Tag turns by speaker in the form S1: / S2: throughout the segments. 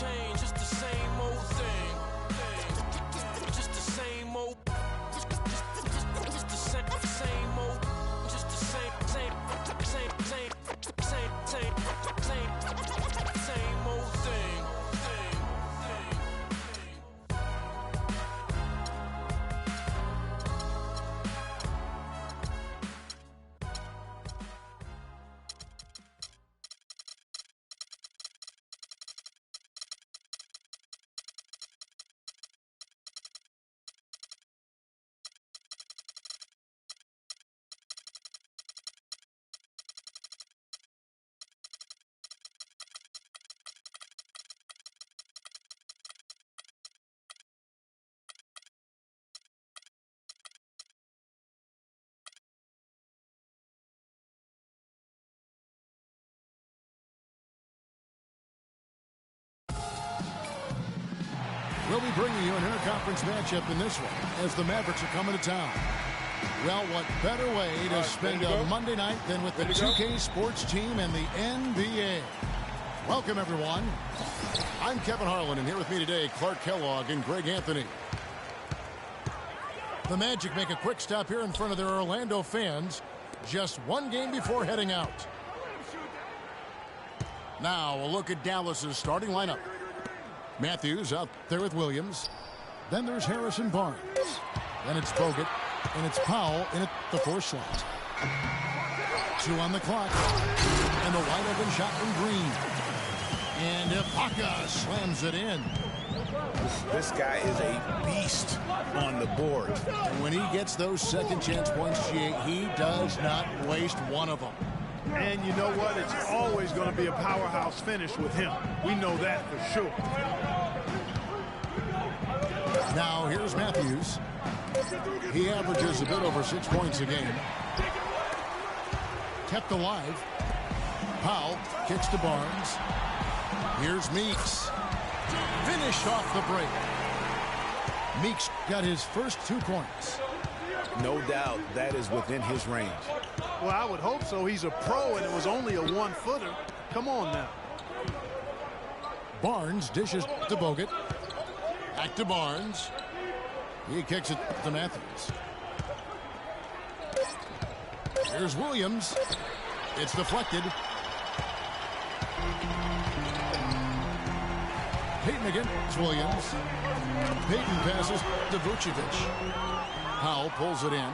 S1: change, just the same old thing. Just the same old. Just the same old. Just the same old thing.
S2: We'll be bringing you an interconference matchup in this one as the Mavericks are coming to town. Well, what better way to spend a Monday night than with the 2K Sports team and the NBA. Welcome, everyone. I'm Kevin Harlan, and here with me today, Clark Kellogg and Greg Anthony. The Magic make a quick stop here in front of their Orlando fans, just one game before heading out. Now, a look at Dallas's starting lineup. Matthews out there with Williams. Then there's Harrison Barnes. Then it's Bogut. And it's Powell in at the 4 slot. 2 on the clock. And the wide open shot from Green. And Ibaka slams it in.
S3: This guy is a beast on the board.
S2: And when he gets those second chance points, he does not waste one of them.
S4: And you know what? It's always going to be a powerhouse finish with him. We know that for sure.
S2: Now here's Matthews. He averages a bit over 6 points a game. Kept alive. Powell kicks to Barnes. Here's Meeks. Finished off the break. Meeks got his first 2 points.
S3: No doubt that is within his range.
S4: Well, I would hope so. He's a pro, and it was only a 1-footer. Come on now.
S2: Barnes dishes to Bogut. Back to Barnes. He kicks it to Matthews. Here's Williams. It's deflected. Payton against Williams. Payton passes to Vucevic. Powell pulls it in.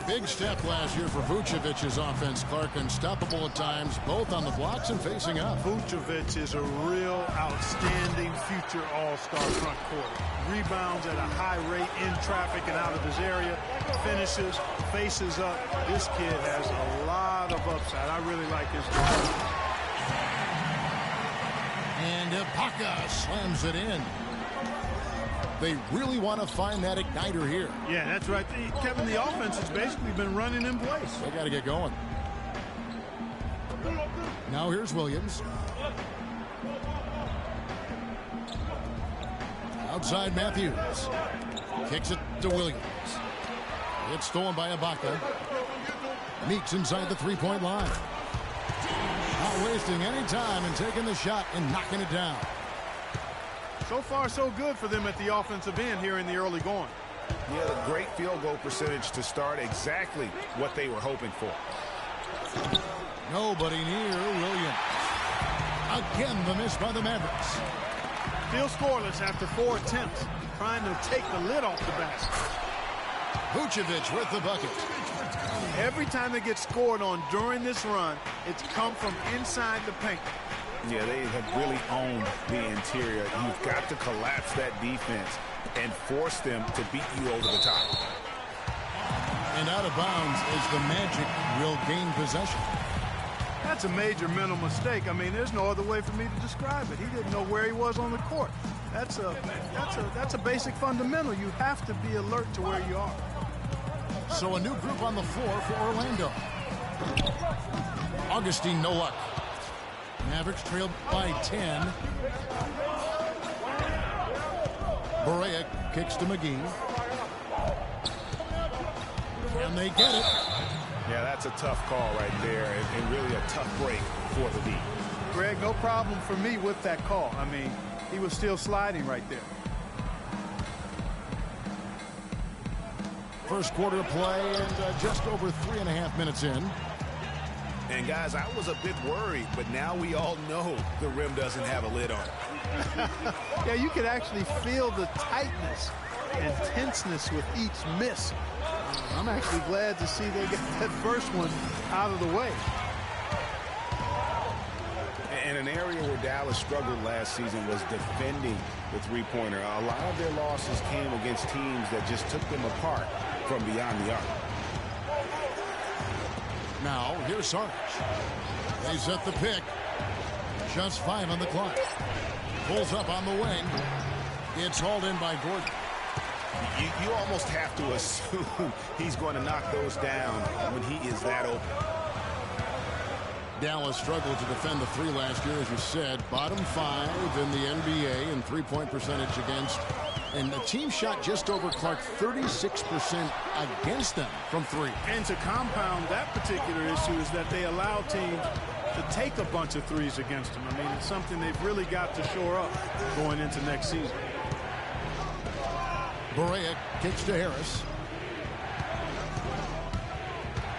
S2: Big step last year for Vucevic's offense, Clark. Unstoppable at times, both on the blocks and facing up.
S4: Vucevic is a real outstanding future all-star front court. Rebounds at a high rate in traffic and out of his area. Finishes, faces up. This kid has a lot of upside. I really like his game.
S2: And Ibaka slams it in. They really want to find that igniter here.
S4: Yeah, that's right. Kevin, the offense has basically been running in place.
S2: They got to get going. Now here's Williams. Outside Matthews. Kicks it to Williams. It's stolen by Ibaka. Meeks inside the 3-point line. Not wasting any time and taking the shot and knocking it down.
S4: So far, so good for them at the offensive end here in the early going.
S3: Yeah, a great field goal percentage to start, exactly what they were hoping for.
S2: Nobody near Williams. Again, the miss by the Mavericks.
S4: Still scoreless after 4 attempts, trying to take the lid off the basket.
S2: Vucevic with the bucket.
S4: Every time they get scored on during this run, it's come from inside the paint.
S3: Yeah, they have really owned the interior. You've got to collapse that defense and force them to beat you over the top.
S2: And out of bounds as the Magic will gain possession.
S4: That's a major mental mistake. I mean, there's no other way for me to describe it. He didn't know where he was on the court. That's a basic fundamental. You have to be alert to where you are.
S2: So a new group on the floor for Orlando. Augustine, no luck. Mavericks trailed by 10. Barea kicks to McGee. And they get it.
S3: Yeah, that's a tough call right there, and really a tough break for the D.
S4: Greg, no problem for me with that call. I mean, he was still sliding right there.
S2: First quarter play and just over 3.5 minutes in.
S3: And guys, I was a bit worried, but now we all know the rim doesn't have a lid on it.
S4: Yeah, you could actually feel the tightness and tenseness with each miss. I'm actually glad to see they got that first one out of the way.
S3: And an area where Dallas struggled last season was defending the three-pointer. A lot of their losses came against teams that just took them apart from beyond the arc.
S2: Now, here's Sarge. They set the pick. Just 5 on the clock. Pulls up on the wing. It's hauled in by Gordon.
S3: You almost have to assume he's going to knock those down when he is that open.
S2: Dallas struggled to defend the three last year, as you said. Bottom 5 in the NBA in three-point percentage against. And the team shot just over Clark 36% against them from three.
S4: And to compound that particular issue is that they allow teams to take a bunch of threes against them. I mean, it's something they've really got to shore up going into next season.
S2: Barea kicks to Harris.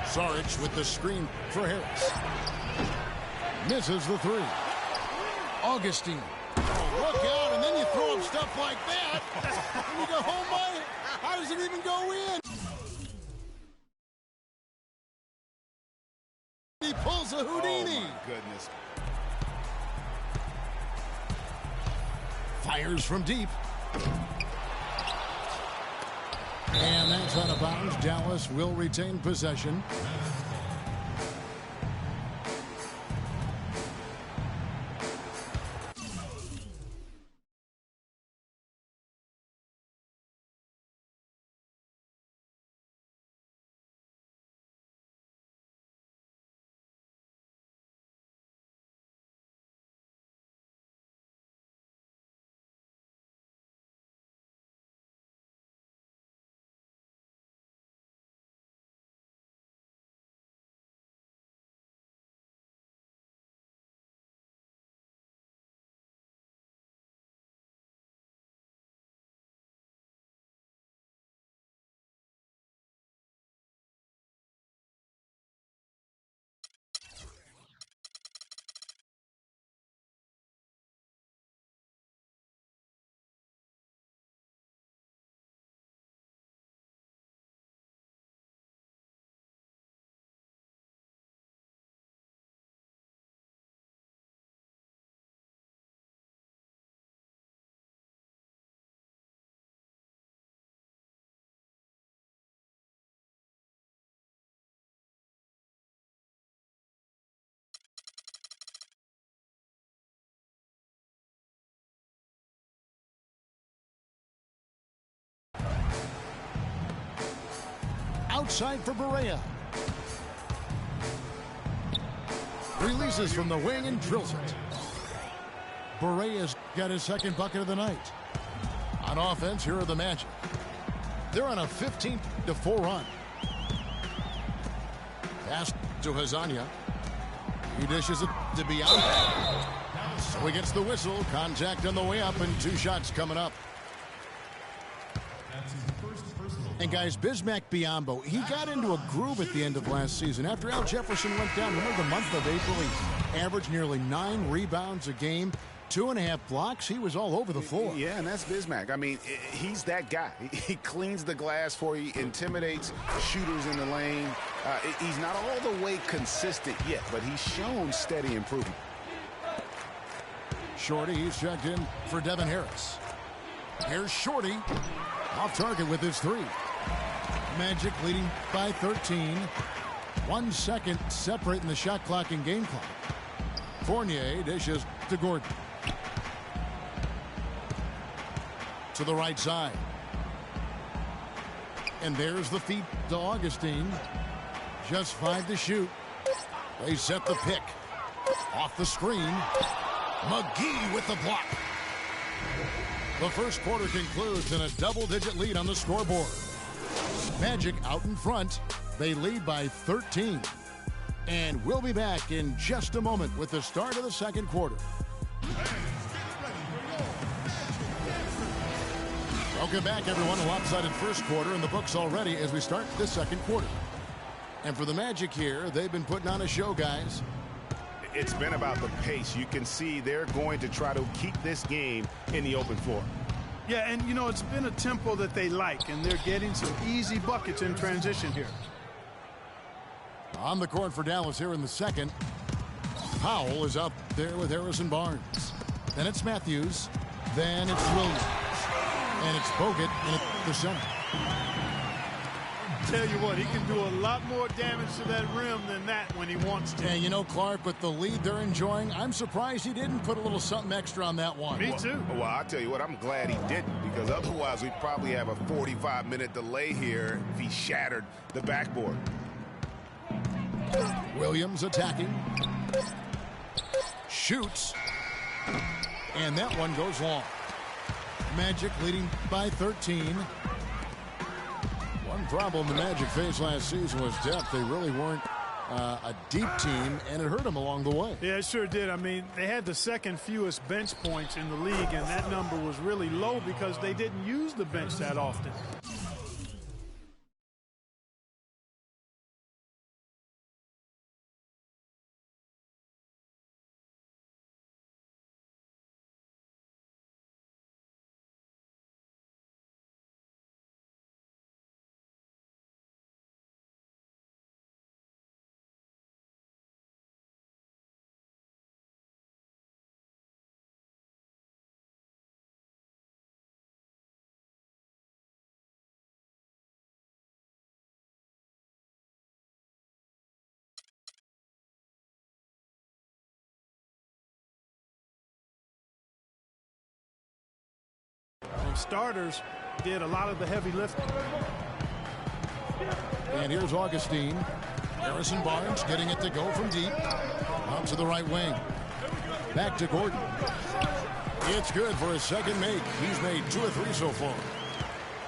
S2: Saric with the screen for Harris. Misses the three. Augustine. Oh, look out, and then you throw up stuff like that. And you go, oh my, how does it even go in? He pulls a Houdini.
S3: Oh, my goodness.
S2: Fires from deep. And that's out of bounds. Dallas will retain possession. Outside for Barea. Releases from the wing and drills it. Barea's got his second bucket of the night. On offense, here are the Magic. They're on a 15-4 run. Pass to Hazania. He dishes it to Bianco. So he gets the whistle. Contact on the way up and 2 shots coming up. And guys, Bismack Biyombo, he got into a groove at the end of last season. After Al Jefferson went down, remember the month of April, he averaged nearly 9 rebounds a game, 2.5 blocks. He was all over the floor.
S3: Yeah, and that's Bismack. I mean, he's that guy. He cleans the glass for you, intimidates shooters in the lane. He's not all the way consistent yet, but he's shown steady improvement.
S2: Shorty, he's checked in for Devin Harris. Here's Shorty, off target with his 3. Magic leading by 13. 1 second separating the shot clock and game clock. Fournier dishes to Gordon. To the right side. And there's the feed to Augustine. Just 5 to shoot. They set the pick. Off the screen. McGee with the block. The first quarter concludes in a double-digit lead on the scoreboard. Magic out in front. They lead by 13. And we'll be back in just a moment with the start of the second quarter. Welcome back, everyone. A lopsided first quarter in the books already as we start the second quarter. And for the Magic here, they've been putting on a show, guys.
S3: It's been about the pace. You can see they're going to try to keep this game in the open floor.
S4: Yeah, and, you know, it's been a tempo that they like, and they're getting some easy buckets in transition here.
S2: On the court for Dallas here in the second. Powell is up there with Harrison Barnes. Then it's Matthews. Then it's Williams. And it's Bogut in at the center.
S4: Tell you what, he can do a lot more damage to that rim than that when he wants to.
S2: And you know, Clark, with the lead they're enjoying, I'm surprised he didn't put a little something extra on that one.
S4: Me too.
S3: Well, I'll tell you what, I'm glad he didn't, because otherwise we'd probably have a 45-minute delay here if he shattered the backboard.
S2: Williams attacking. Shoots. And that one goes long. Magic leading by 13. One problem the Magic faced last season was depth. They really weren't a deep team, and it hurt them along the way.
S4: Yeah, it sure did. I mean, they had the second fewest bench points in the league, and that number was really low because they didn't use the bench that often. Starters did a lot of the heavy lifting.
S2: And here's Augustine. Harrison Barnes getting it to go from deep. Out to the right wing. Back to Gordon. It's good for his second make. He's made 2 or 3 so far.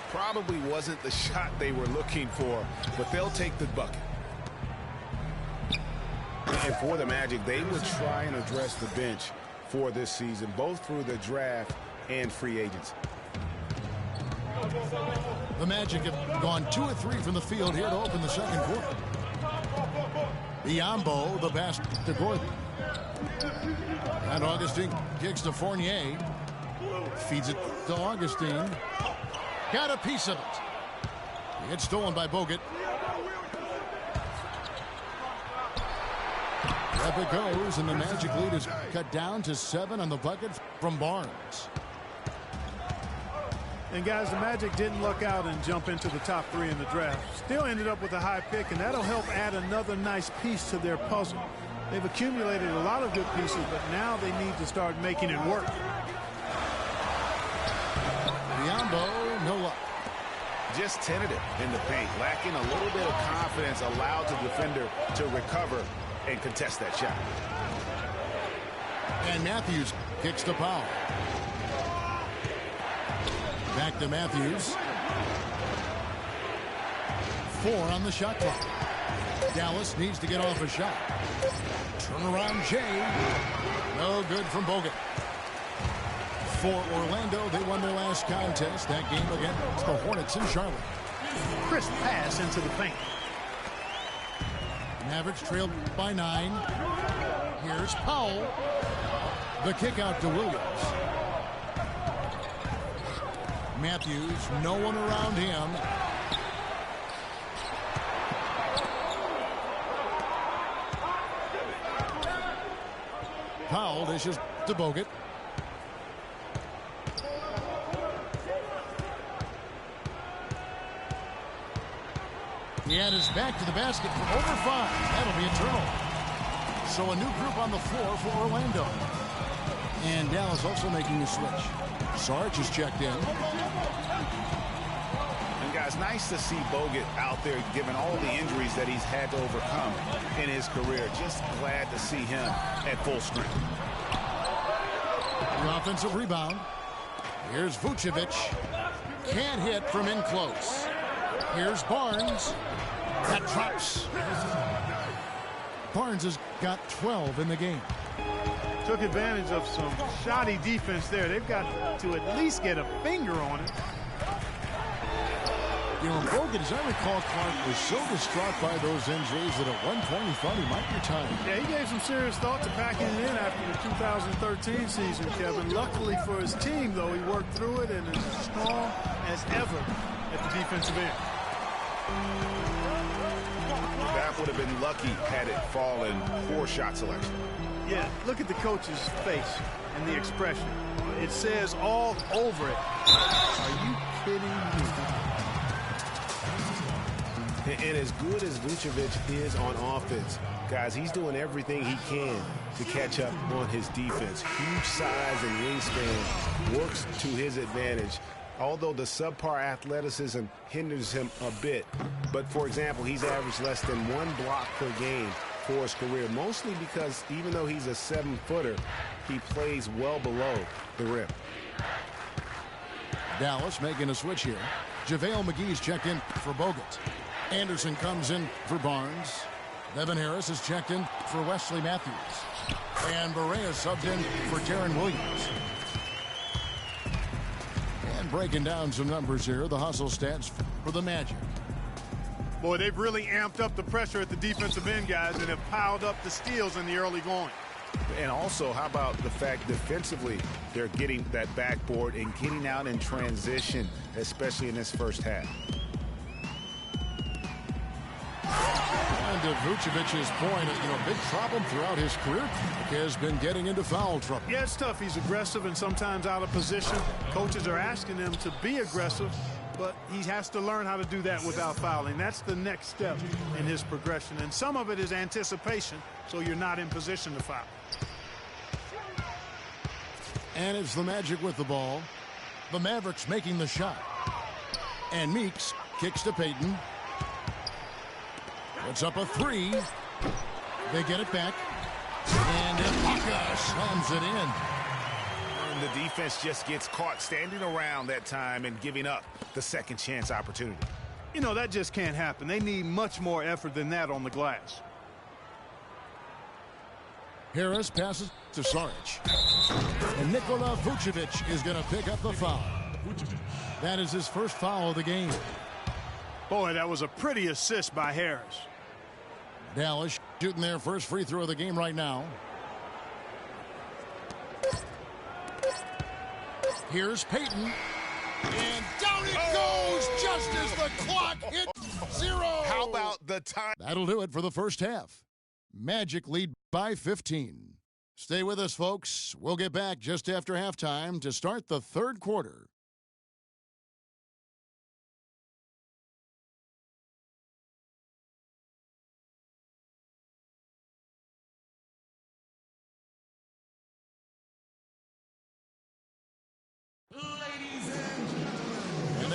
S3: Probably wasn't the shot they were looking for, but they'll take the bucket. And for the Magic, they would try and address the bench for this season, both through the draft and free agency.
S2: The Magic have gone 2 or 3 from the field here to open the second quarter. Biombo, the pass to Gordon. And Augustine kicks to Fournier. Feeds it to Augustine. Got a piece of it. It's stolen by Bogut. Up it goes, and the Magic lead is cut down to 7 on the bucket from Barnes.
S4: And guys, the Magic didn't luck out and jump into the top 3 in the draft. Still ended up with a high pick, and that'll help add another nice piece to their puzzle. They've accumulated a lot of good pieces, but now they need to start making it work.
S2: Biombo, no luck.
S3: Just tentative in the paint, lacking a little bit of confidence, allowed the defender to recover and contest that shot.
S2: And Matthews kicks to Powell. Back to Matthews. 4 on the shot clock. Dallas needs to get off a shot. Turnaround Jay. No good from Bogut. For Orlando, they won their last contest. That game against the Hornets in Charlotte.
S4: Crisp pass into the paint.
S2: Mavericks trailed by 9. Here's Powell. The kick out to Williams. Matthews, no one around him. Powell dishes to Bogut. He had his back to the basket for over 5. That'll be a turnover. So a new group on the floor for Orlando. And Dallas also making a switch. Sarge is checked in.
S3: And guys, nice to see Bogut out there given all the injuries that he's had to overcome in his career. Just glad to see him at full strength.
S2: The offensive rebound. Here's Vucevic. Can't hit from in close. Here's Barnes. That drops. Barnes has got 12 in the game.
S4: Took advantage of some shoddy defense there. They've got to at least get a finger on it.
S2: You know, Bogut, as I recall, Clark was so distraught by those injuries that at one point he thought he might retire.
S4: Yeah, he gave some serious thought to packing it in after the 2013 season, Kevin. Luckily for his team, though, he worked through it and is as strong as ever at the defensive end.
S3: That would have been lucky had it fallen. Poor shot selection.
S4: Yeah, look at the coach's face and the expression. It says all over it. Are you kidding me?
S3: And as good as Vucevic is on offense, guys, he's doing everything he can to catch up on his defense. Huge size and wingspan works to his advantage, although the subpar athleticism hinders him a bit. But, for example, he's averaged less than 1 block per game for his career, mostly because even though he's a 7-footer, he plays well below the rim.
S2: Dallas making a switch here. JaVale McGee's checked in for Bogut. Anderson comes in for Barnes. Devin Harris is checked in for Wesley Matthews. And Barea subbed in for Deron Williams. And breaking down some numbers here, the hustle stats for the Magic.
S4: Boy, they've really amped up the pressure at the defensive end, guys, and have piled up the steals in the early going.
S3: And also, how about the fact defensively they're getting that backboard and getting out in transition, especially in this first half.
S2: And to Vucevic's point, a big problem throughout his career has been getting into foul trouble.
S4: Yeah, it's tough. He's aggressive and sometimes out of position. Coaches are asking him to be aggressive, but he has to learn how to do that without fouling. That's the next step in his progression. And some of it is anticipation, so you're not in position to foul.
S2: And it's the Magic with the ball. The Mavericks making the shot. And Meeks kicks to Payton. Puts up a 3. They get it back. And Ibaka slams it in.
S3: And the defense just gets caught standing around that time and giving up the second chance opportunity.
S4: You know, that just can't happen. They need much more effort than that on the glass.
S2: Harris passes to Saric. And Nikola Vucevic is going to pick up the foul. That is his first foul of the game.
S4: Boy, that was a pretty assist by Harris.
S2: Dallas shooting their first free throw of the game right now. Here's Payton. And down it goes just as the clock hits 0.
S3: How about the time?
S2: That'll do it for the first half. Magic lead by 15. Stay with us, folks. We'll get back just after halftime to start the third quarter.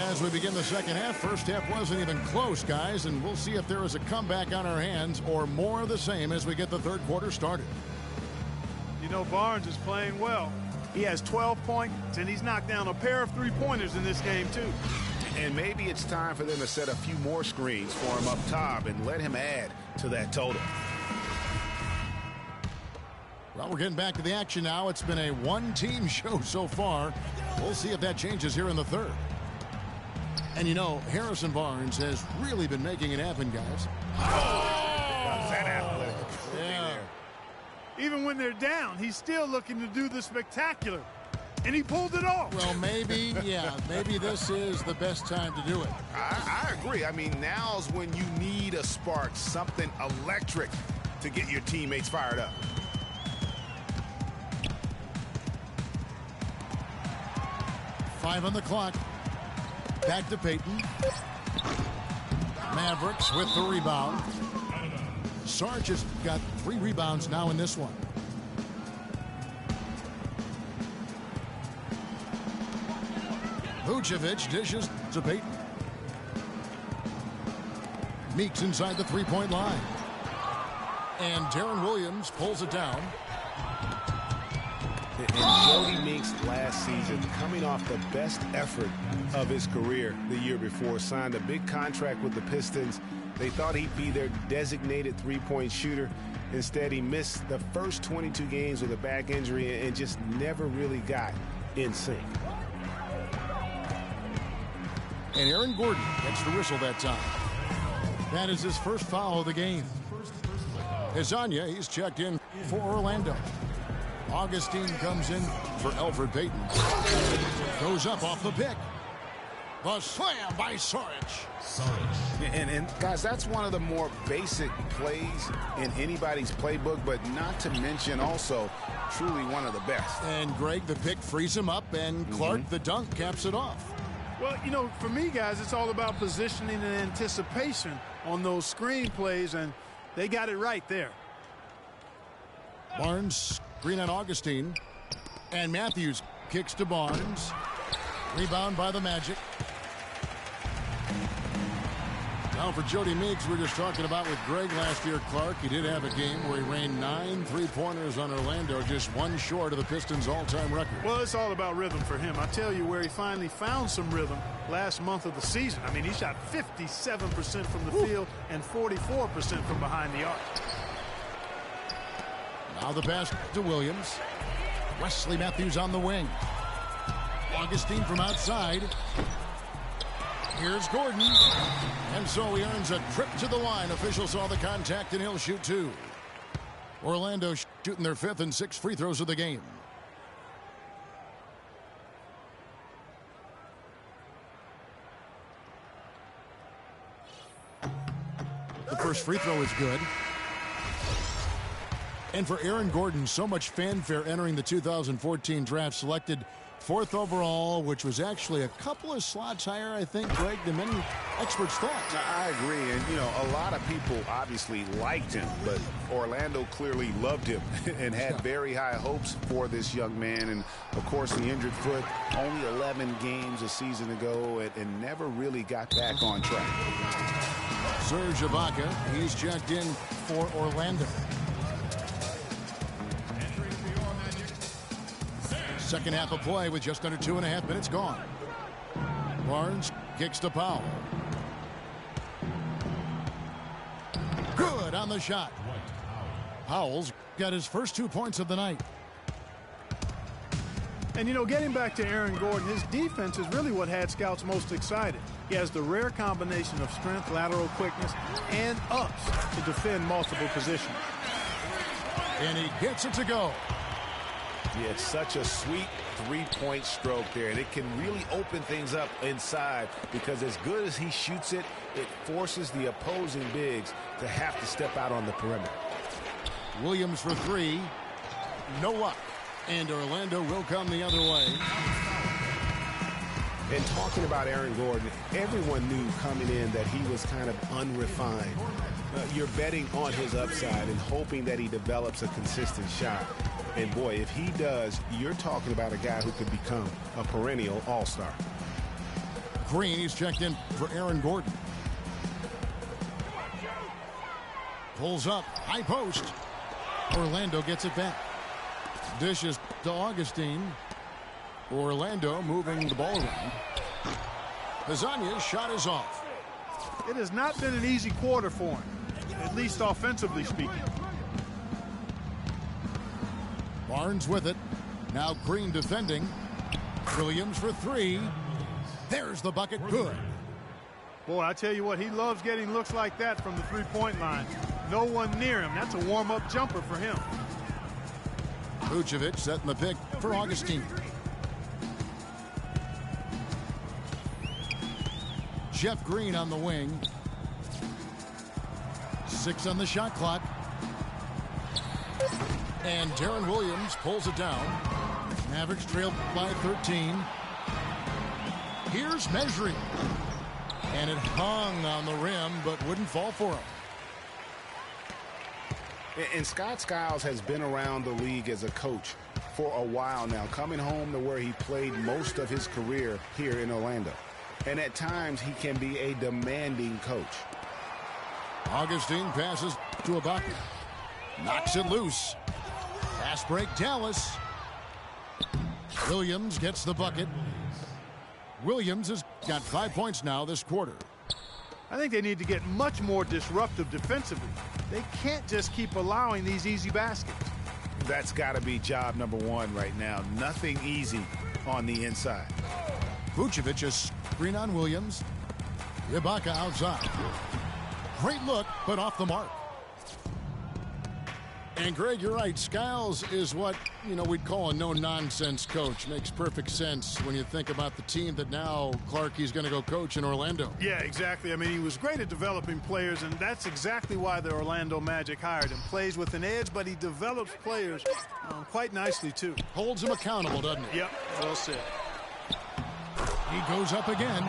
S2: As we begin the second half, first half wasn't even close, guys, and we'll see if there is a comeback on our hands or more of the same as we get the third quarter started.
S4: You know, Barnes is playing well. He has 12 points, and he's knocked down a pair of three-pointers in this game, too.
S3: And maybe it's time for them to set a few more screens for him up top and let him add to that total.
S2: Well, we're getting back to the action now. It's been a one-team show so far. We'll see if that changes here in the third. And you know, Harrison Barnes has really been making it happen, guys.
S3: That athletic.
S2: Yeah.
S4: Even when they're down, he's still looking to do the spectacular. And he pulled it off.
S2: Well, maybe, yeah, maybe this is the best time to do it.
S3: I agree. I mean, now's when you need a spark, something electric to get your teammates fired up.
S2: Five on the clock. Back to Payton. Mavericks with the rebound. Sarge has got 3 rebounds now in this one. Vucevic dishes to Payton. Meeks inside the three-point line. And Deron Williams pulls it down.
S3: And Jody Meeks last season, coming off the best effort of his career the year before, signed a big contract with the Pistons. They thought he'd be their designated three-point shooter. Instead, he missed the first 22 games with a back injury and just never really got in sync.
S2: And Aaron Gordon gets the whistle that time. That is his first foul of the game. Hezonja, he's checked in for Orlando. Augustine comes in for Elfrid Payton. Goes up off the pick. The slam by Saric.
S5: And guys, that's one of the more basic plays in anybody's playbook, but not to mention also truly one of the best.
S2: And Greg, the pick frees him up, and Clark, the dunk, caps it off.
S4: Well, you know, for me, guys, it's all about positioning and anticipation on those screen plays, and they got it right there.
S2: Barnes, screen on Augustine. And Matthews kicks to Barnes. Rebound by the Magic. Now for Jody Meeks, we're just talking about with Greg last year, Clark. He did have a game where he rained 9 3-pointers on Orlando, just one short of the Pistons' all-time record.
S4: Well, it's all about rhythm for him. I tell you where he finally found some rhythm last month of the season. I mean, he shot 57% from the field and 44% from behind the arc.
S2: Now the pass to Williams. Wesley Matthews on the wing. Augustine from outside. Here's Gordon. And so he earns a trip to the line. Officials saw the contact, and he'll shoot 2. Orlando shooting their 5th and 6th free throws of the game. The first free throw is good. And for Aaron Gordon, so much fanfare entering the 2014 draft, selected 4th overall, which was actually a couple of slots higher, I think, Greg, than many experts thought.
S5: I agree, and you know, a lot of people obviously liked him, but Orlando clearly loved him and had very high hopes for this young man. And of course, the injured foot, only 11 games a season ago, and never really got back on track.
S2: Serge Ibaka, he's checked in for Orlando. Second half of play with just under 2.5 minutes gone. Barnes kicks to Powell. Good on the shot. Powell's got his first 2 points of the night.
S4: And, you know, getting back to Aaron Gordon, his defense is really what had scouts most excited. He has the rare combination of strength, lateral quickness, and ups to defend multiple positions.
S2: And he gets it to go.
S3: Yeah, it's such a sweet three-point stroke there, and it can really open things up inside because as good as he shoots it, it forces the opposing bigs to have to step out on the perimeter.
S2: Williams for 3. No luck. And Orlando will come the other way.
S3: And talking about Aaron Gordon, everyone knew coming in that he was kind of unrefined. You're betting on his upside and hoping that he develops a consistent shot. And boy, if he does, you're talking about a guy who could become a perennial all-star.
S2: Green, he's checked in for Aaron Gordon. Pulls up, high post. Orlando gets it back. Dishes to Augustine. Orlando moving the ball around. Hezonja's shot is off.
S4: It has not been an easy quarter for him, at least offensively speaking.
S2: Barnes with it. Now Green defending. Williams for 3. There's the bucket. Good.
S4: Boy, I tell you what, he loves getting looks like that from the three-point line. No one near him. That's a warm-up jumper for him.
S2: Vucevic setting the pick for Augustine. Jeff Green on the wing. 6 on the shot clock. And Darren Williams pulls it down. Mavericks trail by 13. Here's measuring. And it hung on the rim, but wouldn't fall for him.
S5: And Scott Skiles has been around the league as a coach for a while now, coming home to where he played most of his career here in Orlando. And at times, he can be a demanding coach.
S2: Augustine passes to Ibaka. Knocks it loose. Fast break, Dallas. Williams gets the bucket. Williams has got 5 points now this quarter.
S4: I think they need to get much more disruptive defensively. they can't just keep allowing these easy baskets.
S5: That's got to be job number one right now. Nothing easy on the inside.
S2: Vucevic a screen on Williams. Ibaka outside. Great look, but off the mark. And Greg, you're right. Skiles is what, we'd call a no-nonsense coach. Makes perfect sense when you think about the team that now Clarkie's going to go coach in Orlando.
S4: Yeah, exactly. I mean, he was great at developing players, and that's exactly why the Orlando Magic hired him. Plays with an edge, but he develops players quite nicely, too.
S2: Holds him accountable, doesn't he?
S4: Yep, well said.
S2: He goes up again.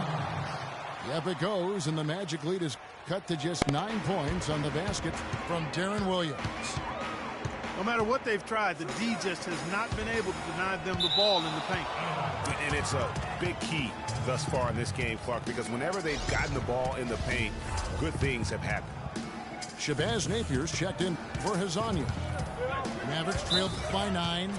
S2: Yep, it goes, and the Magic lead is cut to just 9 points on the basket from Darren Williams.
S4: No matter what they've tried, the D just has not been able to deny them the ball in the paint.
S5: And it's a big key thus far in this game, Clark, because whenever they've gotten the ball in the paint, good things have happened.
S2: Shabazz Napier's checked in for Hazania. Mavericks trailed by 9.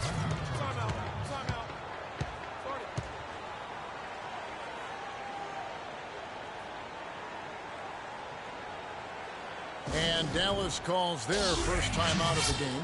S2: And Dallas calls their first time out of the game.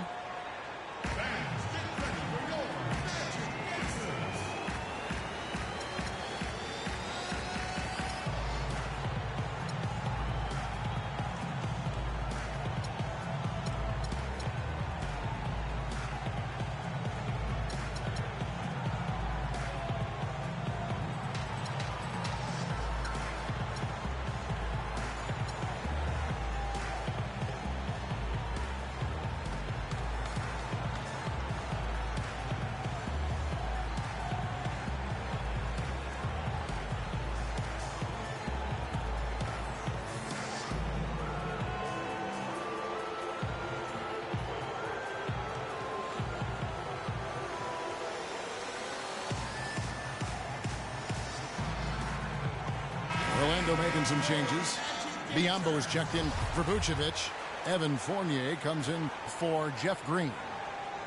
S2: Orlando making some changes. Biyombo is checked in for Vucevic. Evan Fournier comes in for Jeff Green.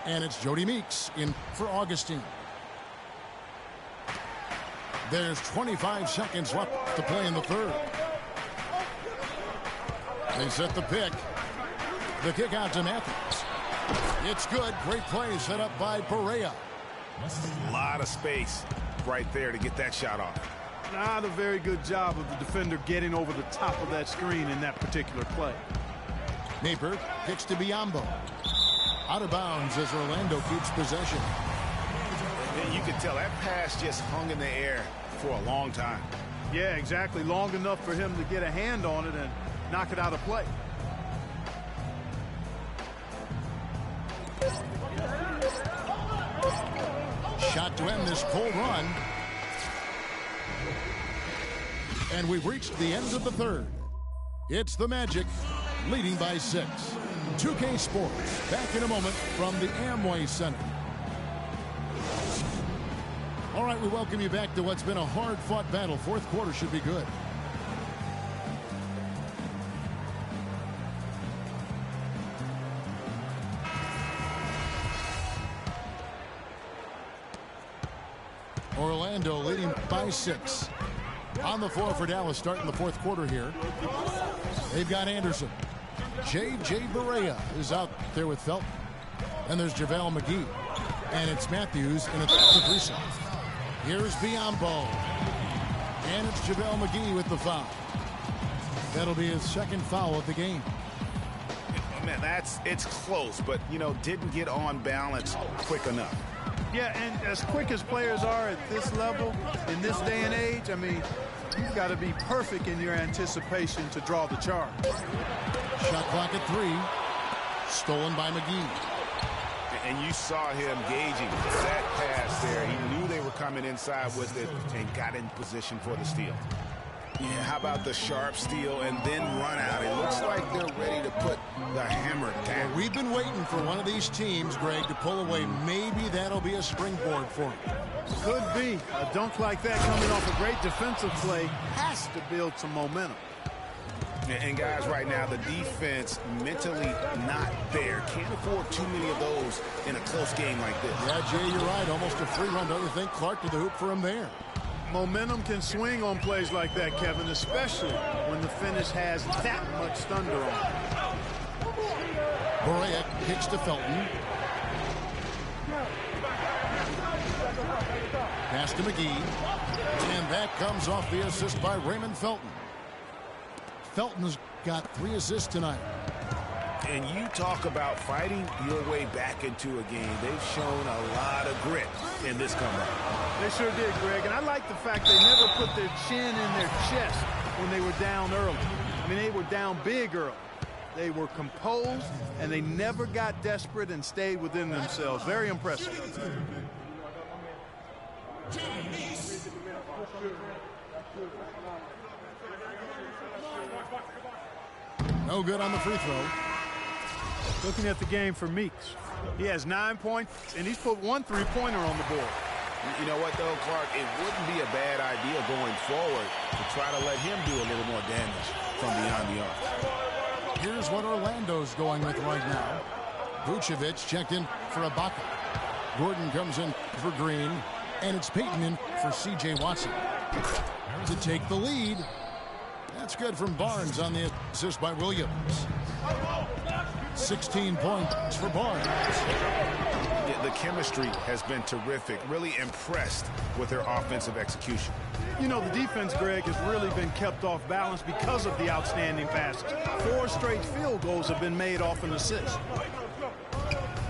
S2: And it's Jody Meeks in for Augustine. There's 25 seconds left to play in the third. They set the pick. The kick out to Matthews. It's good. Great play set up by Perea.
S5: A lot of space right there to get that shot off.
S4: Not a very good job of the defender getting over the top of that screen in that particular play.
S2: Napier kicks to Biyombo. Out of bounds as Orlando keeps possession.
S5: And you can tell that pass just hung in the air for a long time.
S4: Yeah, exactly. Long enough for him to get a hand on it and knock it out of play.
S2: Shot to end this cold run. And we've reached the end of the third. It's the Magic leading by 6. 2K Sports back in a moment from the Amway Center. All right, we welcome you back to what's been a hard-fought battle. Fourth quarter should be good. Orlando leading by 6. On the floor for Dallas starting the fourth quarter here. They've got Anderson. J.J. Barea is out there with Felton. And there's JaVale McGee. And it's Matthews in the three shot. Here's Biyombo. And it's JaVale McGee with the foul. That'll be his second foul of the game.
S5: Man, it's close, but, didn't get on balance quick enough.
S4: Yeah, and as quick as players are at this level, in this day and age, I mean, you've got to be perfect in your anticipation to draw the charge.
S2: Shot clock at 3. Stolen by McGee.
S5: And you saw him gauging that pass there. He knew they were coming inside with it and got in position for the steal. Yeah, how about the sharp steal and then run out? It looks like they're ready to put the hammer down.
S2: Well, we've been waiting for one of these teams, Greg, to pull away. Maybe that'll be a springboard for them.
S4: Could be. A dunk like that coming off a great defensive play has to build some momentum.
S5: And guys, right now, the defense mentally not there. Can't afford too many of those in a close game like this.
S2: Yeah, Jay, you're right. Almost a free run. Don't you think? Clark to the hoop for him there.
S4: Momentum can swing on plays like that, Kevin, especially when the finish has that much thunder on it.
S2: Berea kicks to Felton. Pass to McGee. And that comes off the assist by Raymond Felton. Felton's got 3 assists tonight.
S3: And you talk about fighting your way back into a game. They've shown a lot of grit in this comeback.
S4: They sure did, Greg. And I like the fact they never put their chin in their chest when they were down early. I mean, they were down big early. They were composed, and they never got desperate and stayed within themselves. Very impressive.
S2: No good on the free throw.
S4: Looking at the game for Meeks. He has 9 points, and he's put 1 3-pointer on the board.
S3: You know what, though, Clark? It wouldn't be a bad idea going forward to try to let him do a little more damage from beyond the arc.
S2: Here's what Orlando's going with right now. Vucevic checked in for Ibaka. Gordon comes in for Green, and it's Payton in for C.J. Watson to take the lead. That's good from Barnes on the assist by Williams. 16 points for Barnes.
S3: The chemistry has been terrific. Really impressed with their offensive execution.
S4: You know, the defense, Greg, has really been kept off balance because of the outstanding passes. 4 straight field goals have been made off an assist.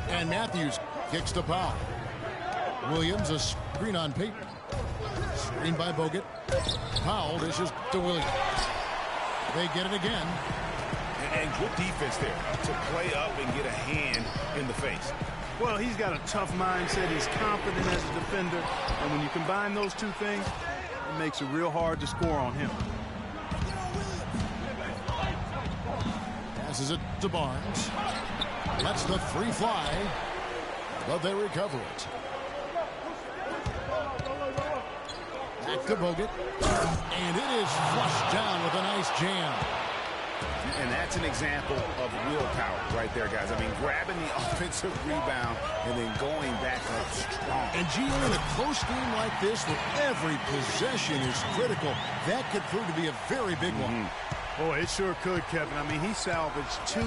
S2: And Matthews kicks to Powell. Williams a screen on Payton. Screen by Bogut. Powell dishes to Williams. They get it again.
S3: And good defense there to play up and get a hand in the face.
S4: Well, he's got a tough mindset. He's confident as a defender. And when you combine those two things, it makes it real hard to score on him.
S2: Passes it to Barnes. Lets the three fly, but they recover it. Back to Bogut. And it is flushed down with a nice jam.
S3: And that's an example of willpower right there, guys. I mean, grabbing the offensive rebound and then going back up strong.
S2: And Gio, in a close game like this, where every possession is critical, that could prove to be a very big one.
S4: Boy, it sure could, Kevin. I mean, he salvaged 2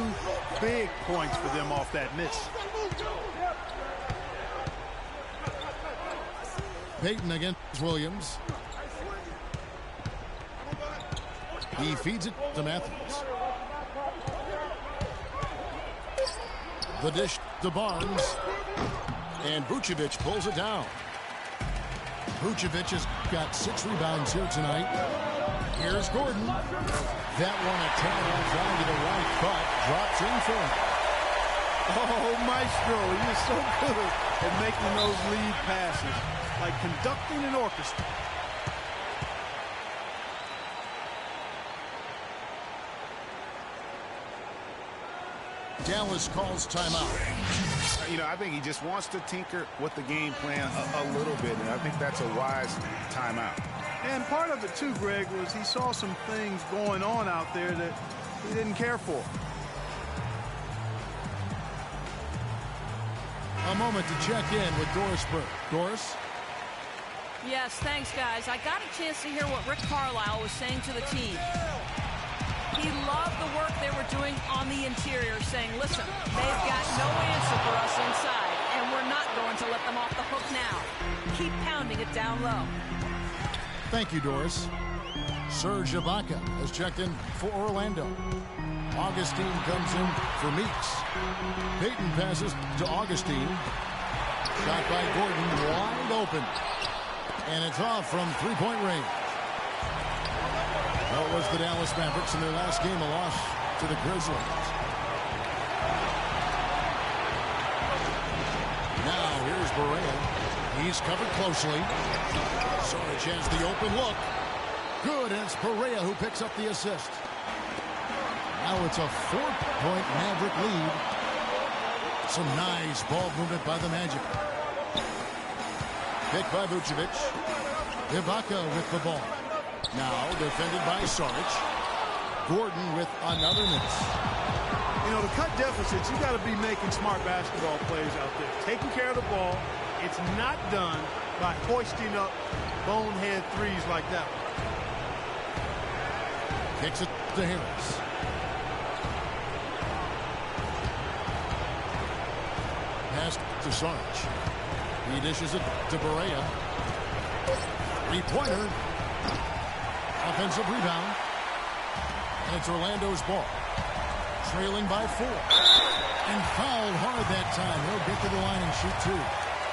S4: big points for them off that miss.
S2: Payton against Williams. He feeds it to Matthews. The dish to Barnes. And Vucevic pulls it down. Vucevic has got 6 rebounds here tonight. Here's Gordon. That one a towel trying to the right, but drops in for him.
S4: Oh, Maestro, he is so good at making those lead passes, like conducting an orchestra.
S2: Dallas calls timeout.
S3: You know, I think he just wants to tinker with the game plan a little bit, and I think that's a wise timeout.
S4: And part of it, too, Greg, was he saw some things going on out there that he didn't care for.
S2: A moment to check in with Doris Burke. Doris?
S6: Yes, thanks, guys. I got a chance to hear what Rick Carlisle was saying to the team. He loved the work they were doing on the interior, saying, listen, they've got no answer for us inside, and we're not going to let them off the hook now. Keep pounding it down low.
S2: Thank you, Doris. Serge Ibaka has checked in for Orlando. Augustine comes in for Meeks. Payton passes to Augustine. Shot by Gordon, wide open. And it's off from three-point range. That was the Dallas Mavericks in their last game, a loss to the Grizzlies. Now here's Berea. He's covered closely. Saric has the open look. Good, and it's Berea who picks up the assist. Now it's a 4-point Maverick lead. Some nice ball movement by the Magic. Picked by Vucevic. Ibaka with the ball. Now defended by Saric. Gordon with another miss.
S4: You know, to cut deficits, you got to be making smart basketball plays out there. Taking care of the ball. It's not done by hoisting up bonehead threes like that one. Kicks it
S2: to Harris. to Sarge. He dishes it to Barea. Three-pointer. Offensive rebound. And it's Orlando's ball. Trailing by 4. And fouled hard that time. He'll get to the line and shoot 2.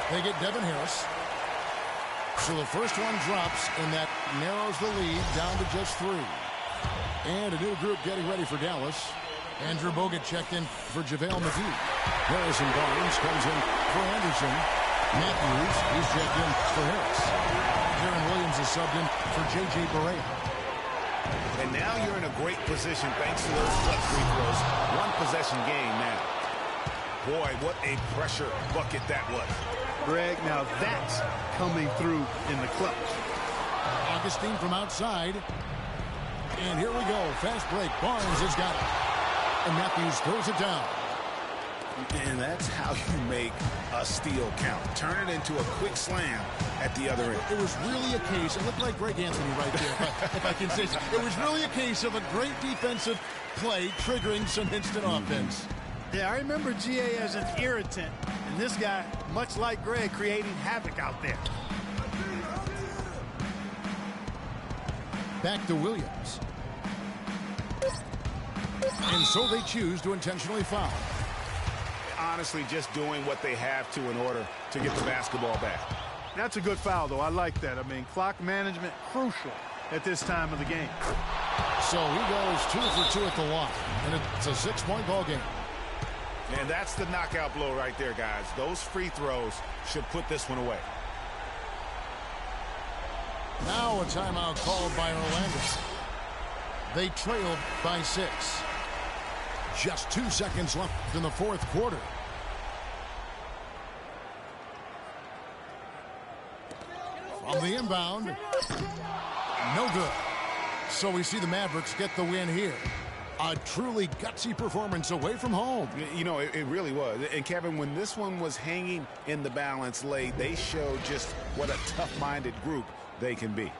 S2: They get Devin Harris. So the first one drops, and that narrows the lead down to just 3. And a new group getting ready for Dallas. Andrew Bogut checked in for JaVale McGee. Harrison Barnes comes in for Anderson. Matthews, he's checked in for Harris. Darren Williams is subbed in for J.J. Barea.
S3: And now you're in a great position thanks to those clutch free throws. One possession game now. Boy, what a pressure bucket that was.
S4: Greg, now that's coming through in the clutch.
S2: Augustine from outside. And here we go. Fast break. Barnes has got it. And Matthews throws it down.
S5: And that's how you make a steal count. Turn it into a quick slam at the other end.
S2: It was really a case, it looked like Greg Anthony right there, if I can say so. It was really a case of a great defensive play triggering some instant offense.
S4: Yeah, I remember GA as an irritant, and this guy, much like Greg, creating havoc out there.
S2: Back to Williams. And so they choose to intentionally foul.
S3: Honestly, just doing what they have to in order to get the basketball back.
S4: That's a good foul, though. I like that. I mean, clock management crucial at this time of the game.
S2: So he goes 2 for 2 at the line, and it's a 6-point ball game.
S3: And that's the knockout blow right there, guys. Those free throws should put this one away.
S2: Now a timeout called by Orlando. They trailed by 6. Just 2 seconds left in the fourth quarter. From the inbound. No good. So we see the Mavericks get the win here. A truly gutsy performance away from home.
S3: You know, it really was. And, Kevin, when this one was hanging in the balance late, they showed just what a tough-minded group they can be.